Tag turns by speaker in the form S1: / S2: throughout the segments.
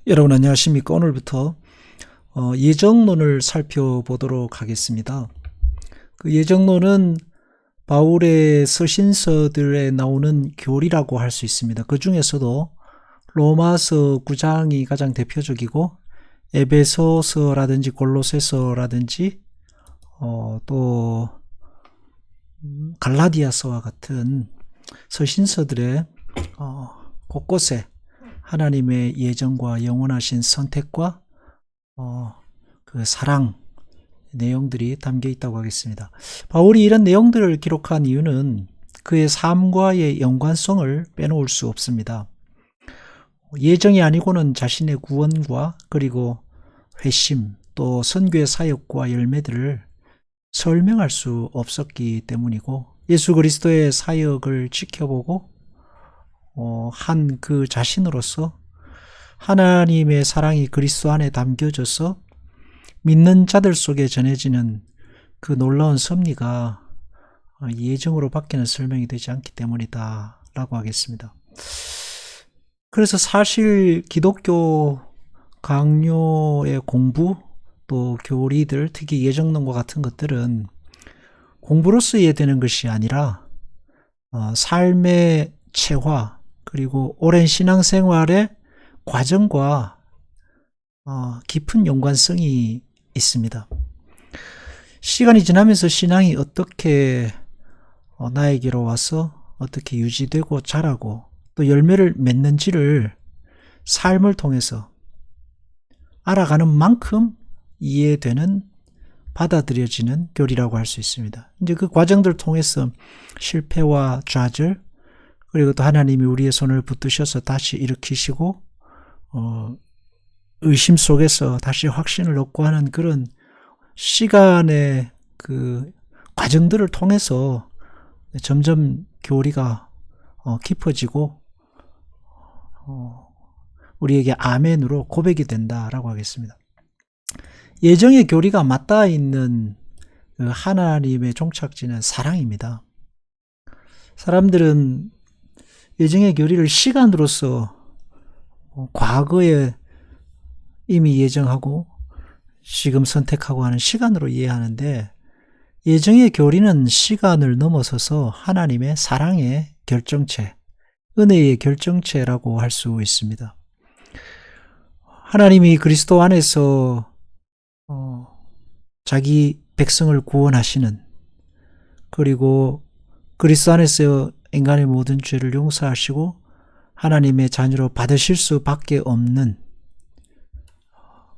S1: 여러분 안녕하십니까? 오늘부터 예정론을 살펴보도록 하겠습니다. 그 예정론은 바울의 서신서들에 나오는 교리라고 할 수 있습니다. 그 중에서도 로마서 9장이 가장 대표적이고 에베소서라든지 골로새서라든지 또 갈라디아서와 같은 서신서들의 곳곳에 하나님의 예정과 영원하신 선택과 그 사랑 내용들이 담겨 있다고 하겠습니다. 바울이 이런 내용들을 기록한 이유는 그의 삶과의 연관성을 빼놓을 수 없습니다. 예정이 아니고는 자신의 구원과 그리고 회심 또 선교의 사역과 열매들을 설명할 수 없었기 때문이고, 예수 그리스도의 사역을 지켜보고 한 그 자신으로서 하나님의 사랑이 그리스도 안에 담겨져서 믿는 자들 속에 전해지는 그 놀라운 섭리가 예정으로 밖에는 설명이 되지 않기 때문이다 라고 하겠습니다. 그래서 사실 기독교 강요의 공부 또 교리들, 특히 예정론과 같은 것들은 공부로서 이해되는 것이 아니라 삶의 체화 그리고 오랜 신앙생활의 과정과 깊은 연관성이 있습니다. 시간이 지나면서 신앙이 어떻게 나에게로 와서 어떻게 유지되고 자라고 또 열매를 맺는지를 삶을 통해서 알아가는 만큼 이해되는, 받아들여지는 교리라고 할 수 있습니다. 이제 그 과정들 통해서 실패와 좌절, 그리고 또 하나님이 우리의 손을 붙드셔서 다시 일으키시고 의심 속에서 다시 확신을 얻고 하는 그런 시간의 그 과정들을 통해서 점점 교리가 깊어지고 우리에게 아멘으로 고백이 된다라고 하겠습니다. 예정의 교리가 맞닿아 있는 하나님의 종착지는 사랑입니다. 사람들은 예정의 교리를 시간으로서 과거에 이미 예정하고 지금 선택하고 하는 시간으로 이해하는데, 예정의 교리는 시간을 넘어서서 하나님의 사랑의 결정체, 은혜의 결정체라고 할 수 있습니다. 하나님이 그리스도 안에서 자기 백성을 구원하시는, 그리고 그리스도 안에서 인간의 모든 죄를 용서하시고 하나님의 자녀로 받으실 수밖에 없는,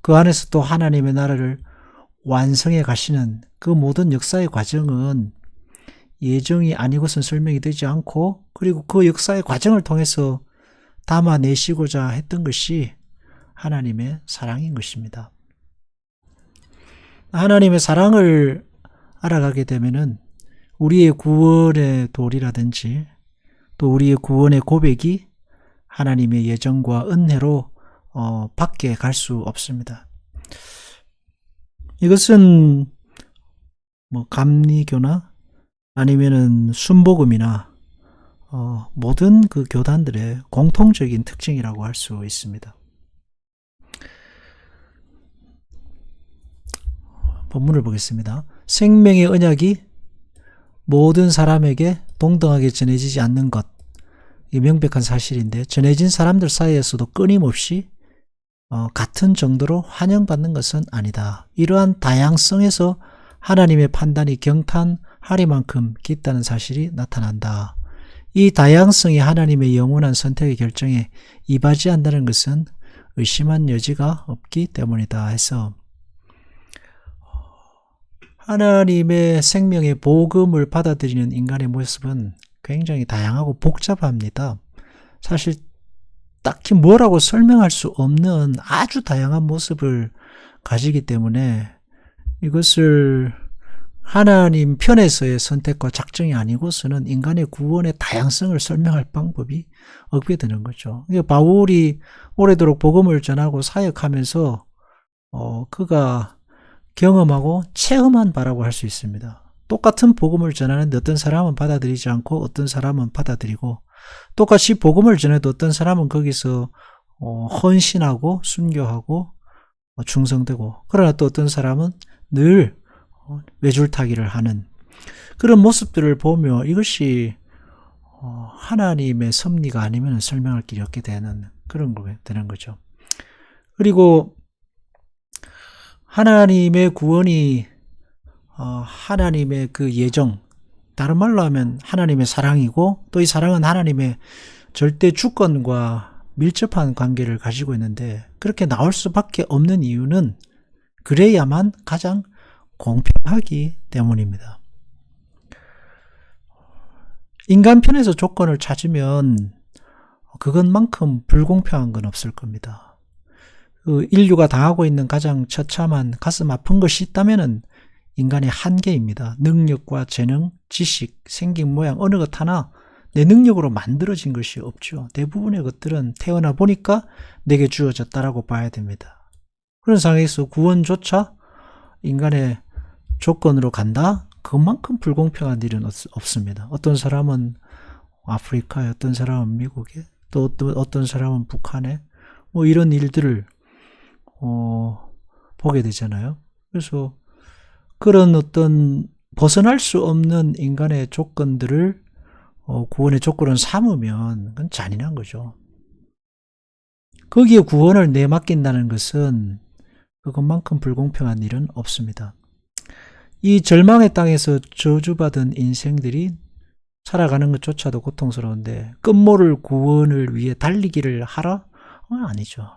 S1: 그 안에서 또 하나님의 나라를 완성해 가시는 그 모든 역사의 과정은 예정이 아니고선 설명이 되지 않고, 그리고 그 역사의 과정을 통해서 담아내시고자 했던 것이 하나님의 사랑인 것입니다. 하나님의 사랑을 알아가게 되면은 우리의 구원의 도리라든지 또 우리의 구원의 고백이 하나님의 예정과 은혜로 밖에 갈 수 없습니다. 이것은 감리교나 아니면은 순복음이나 모든 그 교단들의 공통적인 특징이라고 할 수 있습니다. 본문을 보겠습니다. 생명의 언약이 모든 사람에게 동등하게 전해지지 않는 것, 이 명백한 사실인데, 전해진 사람들 사이에서도 끊임없이 같은 정도로 환영받는 것은 아니다. 이러한 다양성에서 하나님의 판단이 경탄하리만큼 깊다는 사실이 나타난다. 이 다양성이 하나님의 영원한 선택의 결정에 이바지한다는 것은 의심한 여지가 없기 때문이다 해서, 하나님의 생명의 복음을 받아들이는 인간의 모습은 굉장히 다양하고 복잡합니다. 사실 딱히 뭐라고 설명할 수 없는 아주 다양한 모습을 가지기 때문에 이것을 하나님 편에서의 선택과 작정이 아니고서는 인간의 구원의 다양성을 설명할 방법이 없게 되는 거죠. 바울이 오래도록 복음을 전하고 사역하면서 그가 경험하고 체험한 바라고 할 수 있습니다. 똑같은 복음을 전하는데 어떤 사람은 받아들이지 않고 어떤 사람은 받아들이고, 똑같이 복음을 전해도 어떤 사람은 거기서 헌신하고 순교하고 충성되고, 그러나 또 어떤 사람은 늘 외줄타기를 하는 그런 모습들을 보며 이것이 하나님의 섭리가 아니면 설명할 길이 없게 되는 그런 게 되는 거죠. 그리고 하나님의 구원이 하나님의 그 예정, 다른 말로 하면 하나님의 사랑이고, 또 이 사랑은 하나님의 절대 주권과 밀접한 관계를 가지고 있는데, 그렇게 나올 수밖에 없는 이유는 그래야만 가장 공평하기 때문입니다. 인간 편에서 조건을 찾으면 그것만큼 불공평한 건 없을 겁니다. 그 인류가 당하고 있는 가장 처참한 가슴 아픈 것이 있다면 인간의 한계입니다. 능력과 재능, 지식, 생긴 모양 어느 것 하나 내 능력으로 만들어진 것이 없죠. 대부분의 것들은 태어나 보니까 내게 주어졌다라고 봐야 됩니다. 그런 상황에서 구원조차 인간의 조건으로 간다? 그만큼 불공평한 일은 없습니다. 어떤 사람은 아프리카에, 어떤 사람은 미국에, 또 어떤 사람은 북한에, 뭐 이런 일들을 보게 되잖아요. 그래서 그런 어떤 벗어날 수 없는 인간의 조건들을 구원의 조건을 삼으면 그건 잔인한 거죠. 거기에 구원을 내맡긴다는 것은 그것만큼 불공평한 일은 없습니다. 이 절망의 땅에서 저주받은 인생들이 살아가는 것조차도 고통스러운데 끝모를 구원을 위해 달리기를 하라? 아니죠.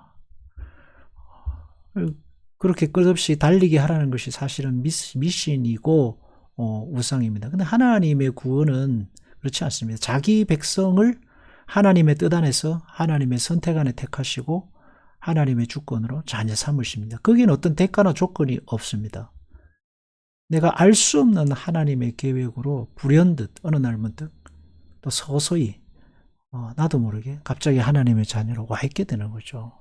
S1: 그렇게 끝없이 달리게 하라는 것이 사실은 미신이고 우상입니다. 근데 하나님의 구원은 그렇지 않습니다. 자기 백성을 하나님의 뜻 안에서 하나님의 선택 안에 택하시고 하나님의 주권으로 자녀 삼으십니다. 거기는 어떤 대가나 조건이 없습니다. 내가 알 수 없는 하나님의 계획으로 불현듯 어느 날 문득 또 서서히 나도 모르게 갑자기 하나님의 자녀로 와 있게 되는 거죠.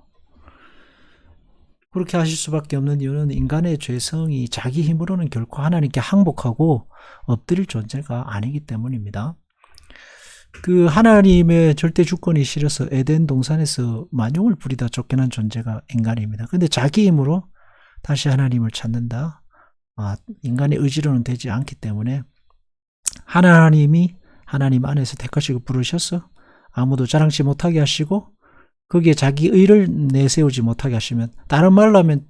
S1: 그렇게 하실 수밖에 없는 이유는 인간의 죄성이 자기 힘으로는 결코 하나님께 항복하고 엎드릴 존재가 아니기 때문입니다. 그 하나님의 절대 주권이 싫어서 에덴 동산에서 만용을 부리다 쫓겨난 존재가 인간입니다. 근데 자기 힘으로 다시 하나님을 찾는다? 인간의 의지로는 되지 않기 때문에 하나님이 하나님 안에서 택하시고 부르셔서 아무도 자랑치 못하게 하시고 거기에 자기 의를 내세우지 못하게 하시면, 다른 말로 하면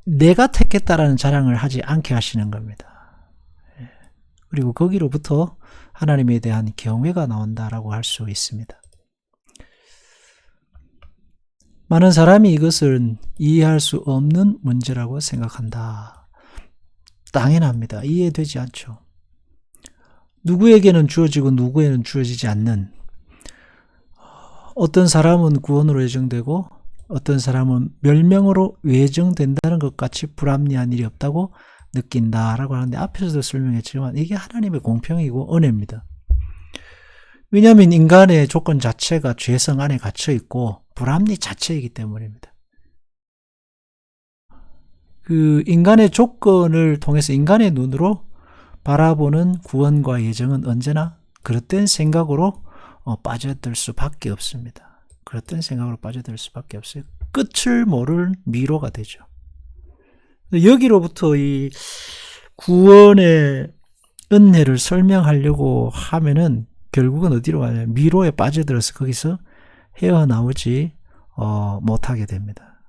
S1: 내가 택했다라는 자랑을 하지 않게 하시는 겁니다. 그리고 거기로부터 하나님에 대한 경외가 나온다라고 할 수 있습니다. 많은 사람이 이것을 이해할 수 없는 문제라고 생각한다. 당연합니다. 이해되지 않죠. 누구에게는 주어지고 누구에게는 주어지지 않는, 어떤 사람은 구원으로 예정되고 어떤 사람은 멸명으로 예정된다는 것 같이 불합리한 일이 없다고 느낀다라고 하는데, 앞에서도 설명했지만 이게 하나님의 공평이고 은혜입니다. 왜냐하면 인간의 조건 자체가 죄성 안에 갇혀 있고 불합리 자체이기 때문입니다. 그 인간의 조건을 통해서 인간의 눈으로 바라보는 구원과 예정은 언제나 그릇된 생각으로 빠져들 수밖에 없습니다. 그릇된 생각으로 빠져들 수밖에 없어요. 끝을 모를 미로가 되죠. 여기로부터 이 구원의 은혜를 설명하려고 하면은 결국은 어디로 가냐면 미로에 빠져들어서 거기서 헤어나오지 못하게 됩니다.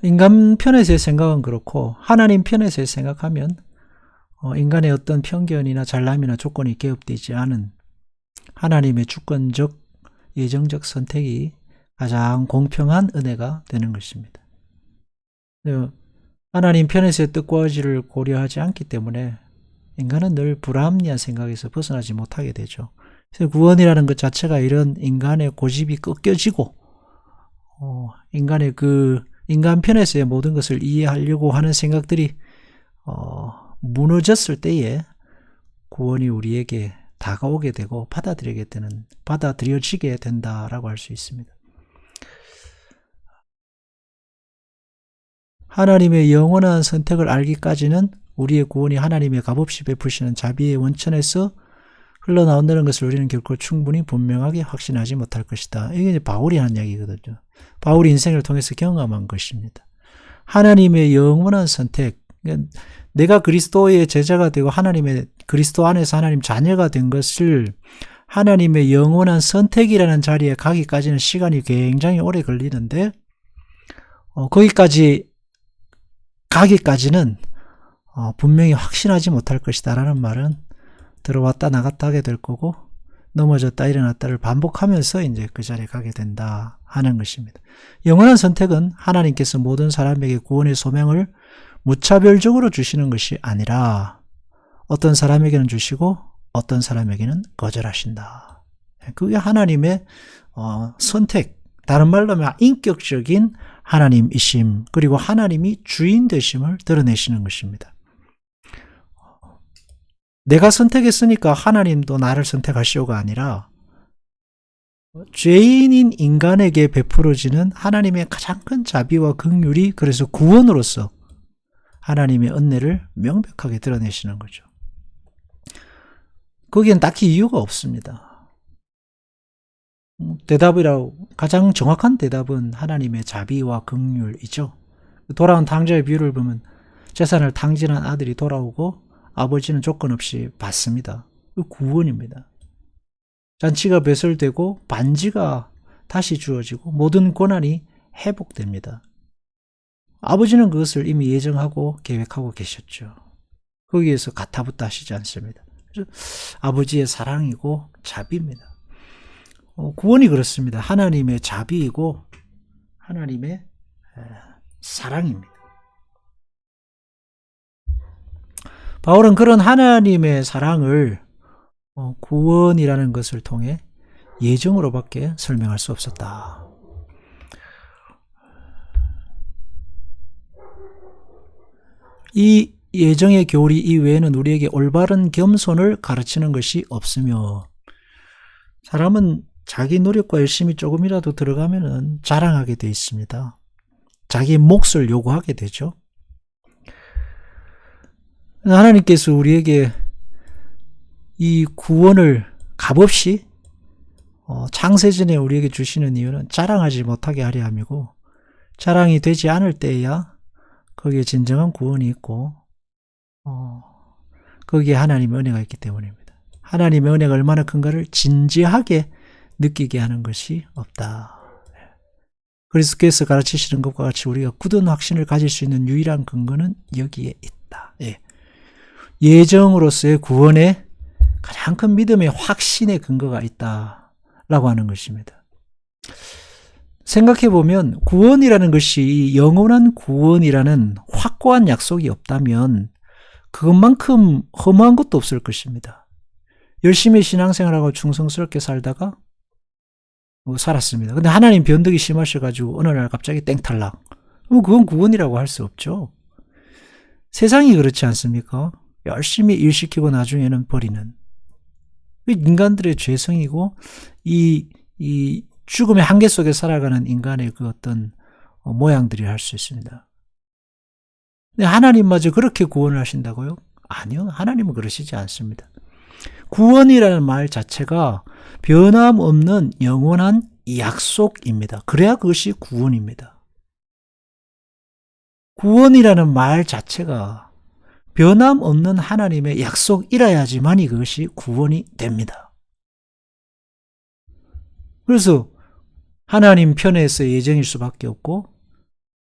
S1: 인간 편에서의 생각은 그렇고 하나님 편에서의 생각하면 인간의 어떤 편견이나 잘남이나 조건이 개입되지 않은 하나님의 주권적 예정적 선택이 가장 공평한 은혜가 되는 것입니다. 하나님 편에서의 뜻과 의지를 고려하지 않기 때문에 인간은 늘 불합리한 생각에서 벗어나지 못하게 되죠. 그래서 구원이라는 것 자체가 이런 인간의 고집이 꺾여지고 인간의 그 인간 편에서의 모든 것을 이해하려고 하는 생각들이 무너졌을 때에 구원이 우리에게 다가오게 되고 받아들여지게 된다라고 할 수 있습니다. 하나님의 영원한 선택을 알기까지는 우리의 구원이 하나님의 값없이 베푸시는 자비의 원천에서 흘러나온다는 것을 우리는 결코 충분히 분명하게 확신하지 못할 것이다. 이게 이제 바울이 한 이야기거든요. 바울이 인생을 통해서 경험한 것입니다. 하나님의 영원한 선택, 내가 그리스도의 제자가 되고 그리스도 안에서 하나님 자녀가 된 것을 하나님의 영원한 선택이라는 자리에 가기까지는 시간이 굉장히 오래 걸리는데, 거기까지 가기까지는 분명히 확신하지 못할 것이다 라는 말은 들어왔다 나갔다 하게 될 거고, 넘어졌다 일어났다를 반복하면서 이제 그 자리에 가게 된다 하는 것입니다. 영원한 선택은 하나님께서 모든 사람에게 구원의 소명을 무차별적으로 주시는 것이 아니라 어떤 사람에게는 주시고 어떤 사람에게는 거절하신다. 그게 하나님의 선택, 다른 말로 하면 인격적인 하나님이심, 그리고 하나님이 주인 되심을 드러내시는 것입니다. 내가 선택했으니까 하나님도 나를 선택하시오가 아니라 죄인인 인간에게 베풀어지는 하나님의 가장 큰 자비와 긍휼이 그래서 구원으로서 하나님의 은혜를 명백하게 드러내시는 거죠. 거기엔 딱히 이유가 없습니다. 가장 정확한 대답은 하나님의 자비와 긍휼이죠. 돌아온 탕자의 비유를 보면 재산을 탕진한 아들이 돌아오고 아버지는 조건 없이 받습니다. 구원입니다. 잔치가 배설되고 반지가 다시 주어지고 모든 고난이 회복됩니다. 아버지는 그것을 이미 예정하고 계획하고 계셨죠. 거기에서 가타부타 하시지 않습니다. 그래서 아버지의 사랑이고 자비입니다. 구원이 그렇습니다. 하나님의 자비이고 하나님의 사랑입니다. 바울은 그런 하나님의 사랑을 구원이라는 것을 통해 예정으로밖에 설명할 수 없었다. 이 예정의 교리 이외에는 우리에게 올바른 겸손을 가르치는 것이 없으며, 사람은 자기 노력과 열심이 조금이라도 들어가면은 자랑하게 돼 있습니다. 자기 몫을 요구하게 되죠. 하나님께서 우리에게 이 구원을 값없이 창세전에 우리에게 주시는 이유는 자랑하지 못하게 하려 함이고, 자랑이 되지 않을 때에야 거기에 진정한 구원이 있고 거기에 하나님의 은혜가 있기 때문입니다. 하나님의 은혜가 얼마나 큰가를 진지하게 느끼게 하는 것이 없다. 그리스도께서 가르치시는 것과 같이 우리가 굳은 확신을 가질 수 있는 유일한 근거는 여기에 있다. 예정으로서의 구원에 가장 큰 믿음의 확신의 근거가 있다라고 하는 것입니다. 생각해보면 구원이라는 것이 영원한 구원이라는 확고한 약속이 없다면 그것만큼 허무한 것도 없을 것입니다. 열심히 신앙생활하고 충성스럽게 살다가 살았습니다. 근데 하나님 변덕이 심하셔가지고 어느 날 갑자기 땡탈락. 그건 구원이라고 할 수 없죠. 세상이 그렇지 않습니까? 열심히 일시키고 나중에는 버리는. 인간들의 죄성이고 이 죽음의 한계 속에 살아가는 인간의 그 어떤 모양들이 할 수 있습니다. 근데 하나님마저 그렇게 구원을 하신다고요? 아니요. 하나님은 그러시지 않습니다. 구원이라는 말 자체가 변함없는 영원한 약속입니다. 그래야 그것이 구원입니다. 구원이라는 말 자체가 변함없는 하나님의 약속이라야지만이 그것이 구원이 됩니다. 그래서 하나님 편에서의 예정일 수밖에 없고,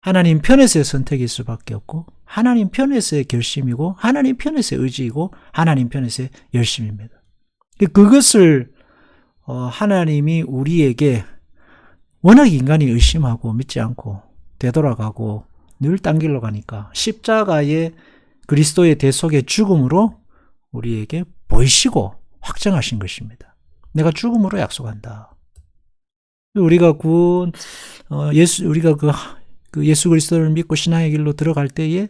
S1: 하나님 편에서의 선택일 수밖에 없고, 하나님 편에서의 결심이고, 하나님 편에서의 의지이고, 하나님 편에서의 열심입니다. 그것을 하나님이 우리에게, 워낙 인간이 의심하고 믿지 않고 되돌아가고 늘 딴 길로 가니까 십자가의 그리스도의 대속의 죽음으로 우리에게 보이시고 확정하신 것입니다. 내가 죽음으로 약속한다. 우리가 우리가 그 예수 그리스도를 믿고 신앙의 길로 들어갈 때에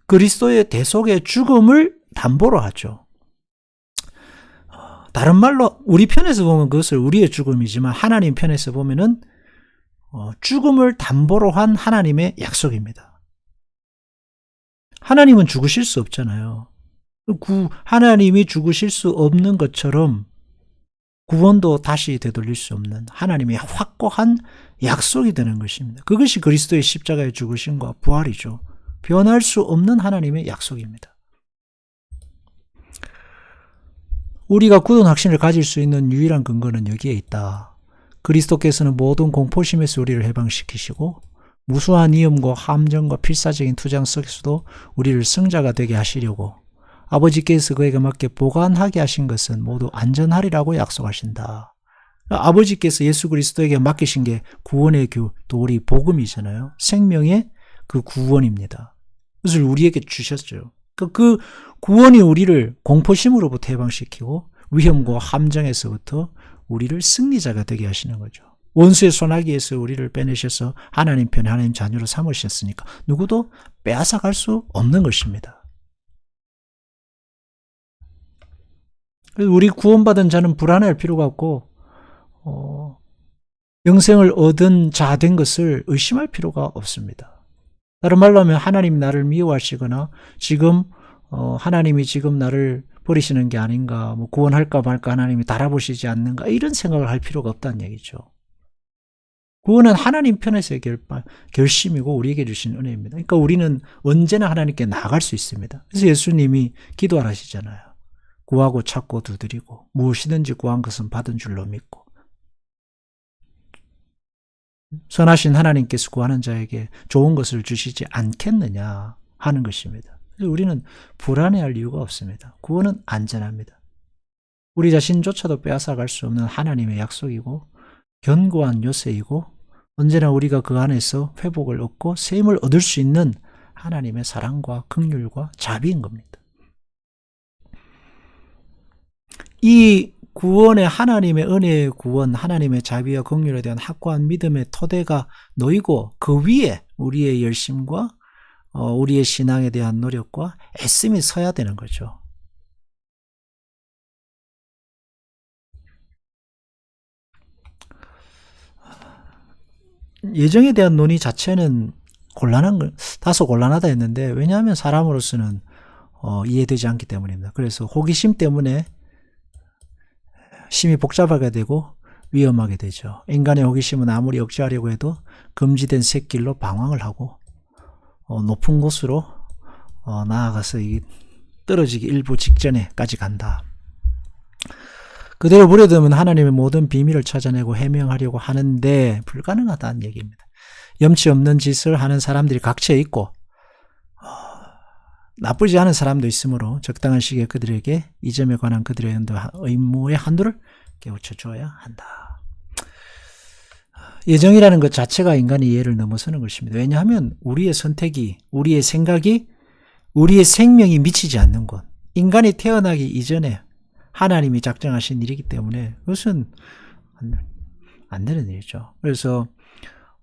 S1: 그리스도의 대속의 죽음을 담보로 하죠. 다른 말로 우리 편에서 보면 그것을 우리의 죽음이지만 하나님 편에서 보면은 죽음을 담보로 한 하나님의 약속입니다. 하나님은 죽으실 수 없잖아요. 하나님이 죽으실 수 없는 것처럼 구원도 다시 되돌릴 수 없는 하나님의 확고한 약속이 되는 것입니다. 그것이 그리스도의 십자가의 죽으심과 부활이죠. 변할 수 없는 하나님의 약속입니다. 우리가 굳은 확신을 가질 수 있는 유일한 근거는 여기에 있다. 그리스도께서는 모든 공포심에서 우리를 해방시키시고 무수한 위험과 함정과 필사적인 투쟁 속에서도 우리를 승자가 되게 하시려고 아버지께서 그에게 맞게 보관하게 하신 것은 모두 안전하리라고 약속하신다. 아버지께서 예수 그리스도에게 맡기신 게 구원의 도리 복음이잖아요. 생명의 그 구원입니다. 그것을 우리에게 주셨죠. 그 구원이 우리를 공포심으로부터 해방시키고 위험과 함정에서부터 우리를 승리자가 되게 하시는 거죠. 원수의 손아귀에서 우리를 빼내셔서 하나님 편에 하나님 자녀로 삼으셨으니까 누구도 빼앗아갈 수 없는 것입니다. 우리 구원받은 자는 불안할 필요가 없고 영생을 얻은 자 된 것을 의심할 필요가 없습니다. 다른 말로 하면 하나님이 나를 미워하시거나 지금 하나님이 지금 나를 버리시는 게 아닌가, 뭐 구원할까 말까 하나님이 달아보시지 않는가 이런 생각을 할 필요가 없다는 얘기죠. 구원은 하나님 편에서의 결심이고 우리에게 주신 은혜입니다. 그러니까 우리는 언제나 하나님께 나아갈 수 있습니다. 그래서 예수님이 기도하시잖아요. 구하고 찾고 두드리고 무엇이든지 구한 것은 받은 줄로 믿고 선하신 하나님께서 구하는 자에게 좋은 것을 주시지 않겠느냐 하는 것입니다. 그래서 우리는 불안해할 이유가 없습니다. 구원은 안전합니다. 우리 자신조차도 빼앗아갈 수 없는 하나님의 약속이고 견고한 요새이고 언제나 우리가 그 안에서 회복을 얻고 셈을 얻을 수 있는 하나님의 사랑과 긍휼과 자비인 겁니다. 이 구원의 하나님의 은혜의 구원, 하나님의 자비와 긍휼에 대한 확고한 믿음의 토대가 놓이고 그 위에 우리의 열심과 우리의 신앙에 대한 노력과 애씀이 서야 되는 거죠. 예정에 대한 논의 자체는 다소 곤란하다 했는데 왜냐하면 사람으로서는 이해되지 않기 때문입니다. 그래서 호기심 때문에 심히 복잡하게 되고 위험하게 되죠. 인간의 호기심은 아무리 억제하려고 해도 금지된 샛길로 방황을 하고 높은 곳으로 나아가서 떨어지기 일부 직전에까지 간다. 그대로 무려들면 하나님의 모든 비밀을 찾아내고 해명하려고 하는데 불가능하다는 얘기입니다. 염치 없는 짓을 하는 사람들이 각처에 있고 나쁘지 않은 사람도 있으므로 적당한 시기에 그들에게 이 점에 관한 그들의 의무의 한도를 깨우쳐 줘야 한다. 예정이라는 것 자체가 인간의 이해를 넘어서는 것입니다. 왜냐하면 우리의 선택이, 우리의 생각이, 우리의 생명이 미치지 않는 것, 인간이 태어나기 이전에 하나님이 작정하신 일이기 때문에 그것은 안 되는 일이죠. 그래서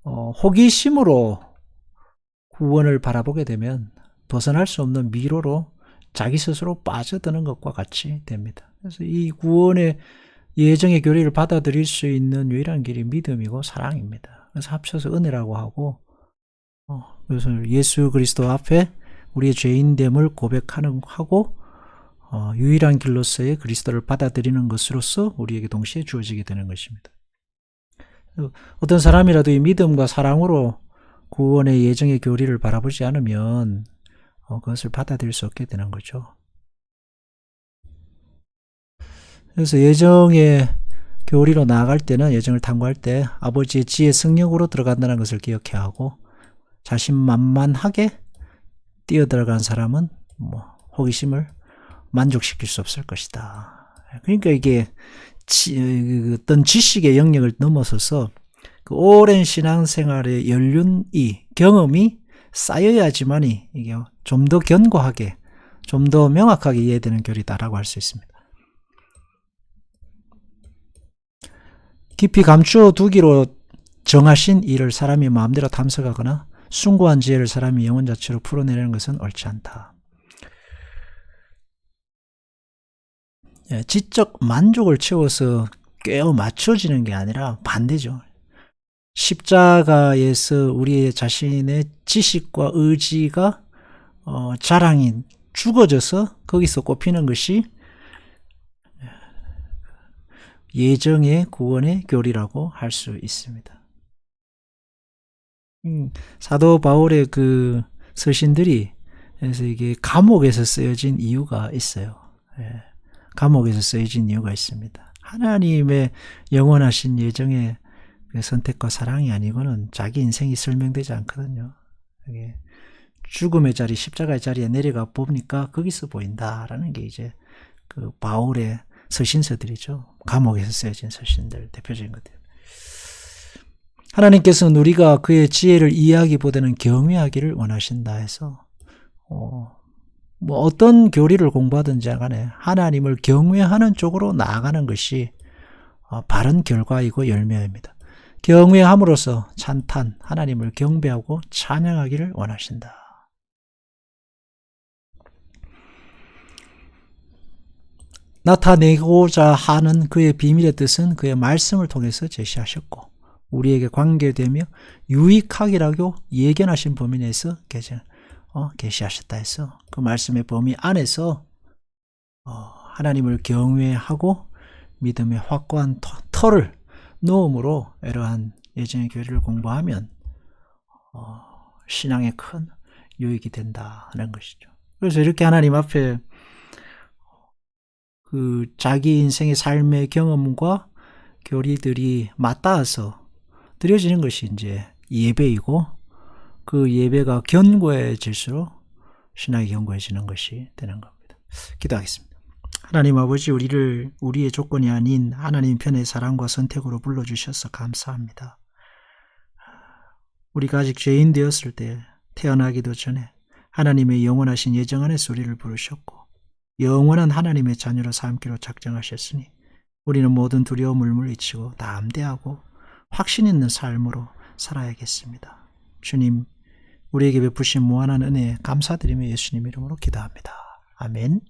S1: 호기심으로 구원을 바라보게 되면 벗어날 수 없는 미로로 자기 스스로 빠져드는 것과 같이 됩니다. 그래서 이 구원의 예정의 교리를 받아들일 수 있는 유일한 길이 믿음이고 사랑입니다. 그래서 합쳐서 은혜라고 하고 그래서 예수 그리스도 앞에 우리의 죄인됨을 고백하고 유일한 길로서의 그리스도를 받아들이는 것으로서 우리에게 동시에 주어지게 되는 것입니다. 어떤 사람이라도 이 믿음과 사랑으로 구원의 예정의 교리를 바라보지 않으면 그것을 받아들일 수 없게 되는 거죠. 그래서 예정의 교리로 나아갈 때는 예정을 탐구할 때 아버지의 지혜 성령으로 들어간다는 것을 기억해야 하고 자신만만하게 뛰어들어간 사람은 호기심을 만족시킬 수 없을 것이다. 그러니까 이게 어떤 지식의 영역을 넘어서서 그 오랜 신앙생활의 연륜이 경험이 쌓여야지만이 이게 좀 더 견고하게, 좀 더 명확하게 이해되는 교리다라고 할 수 있습니다. 깊이 감추어 두기로 정하신 일을 사람이 마음대로 탐색하거나 숭고한 지혜를 사람이 영혼 자체로 풀어내려는 것은 옳지 않다. 지적 만족을 채워서 꿰어 맞춰지는 게 아니라 반대죠. 십자가에서 우리의 자신의 지식과 의지가 자랑이 죽어져서 거기서 꼽히는 것이 예정의 구원의 교리라고 할 수 있습니다. 사도 바울의 그 서신들이 그래서 이게 감옥에서 쓰여진 이유가 있어요. 예, 감옥에서 쓰여진 이유가 있습니다. 하나님의 영원하신 예정의 그 선택과 사랑이 아니고는 자기 인생이 설명되지 않거든요. 이게 죽음의 자리, 십자가의 자리에 내려가 보니까 거기서 보인다라는 게 이제 그 바울의 서신서들이죠. 감옥에서 쓰여진 서신들 대표적인 것들. 하나님께서는 우리가 그의 지혜를 이해하기보다는 경외하기를 원하신다 해서 뭐 어떤 교리를 공부하든지 간에 하나님을 경외하는 쪽으로 나아가는 것이 바른 결과이고 열매입니다. 경외함으로써 찬탄, 하나님을 경배하고 찬양하기를 원하신다. 나타내고자 하는 그의 비밀의 뜻은 그의 말씀을 통해서 제시하셨고 우리에게 관계되며 유익하기라고 예견하신 범위 내에서 계시하셨다 해서 그 말씀의 범위 안에서 하나님을 경외하고 믿음의 확고한 터를 놓음으로 이러한 예정의 교리를 공부하면 신앙에 큰 유익이 된다는 것이죠. 그래서 이렇게 하나님 앞에 그 자기 인생의 삶의 경험과 교리들이 맞닿아서 드려지는 것이 이제 예배이고 그 예배가 견고해질수록 신학이 견고해지는 것이 되는 겁니다. 기도하겠습니다. 하나님 아버지, 우리를 우리의 조건이 아닌 하나님 편의 사랑과 선택으로 불러주셔서 감사합니다. 우리가 아직 죄인 되었을 때 태어나기도 전에 하나님의 영원하신 예정 안에서 우리를 부르셨고 영원한 하나님의 자녀로 삼기로 작정하셨으니 우리는 모든 두려움을 물리치고 담대하고 확신 있는 삶으로 살아야겠습니다. 주님, 우리에게 베푸신 무한한 은혜에 감사드리며 예수님 이름으로 기도합니다. 아멘.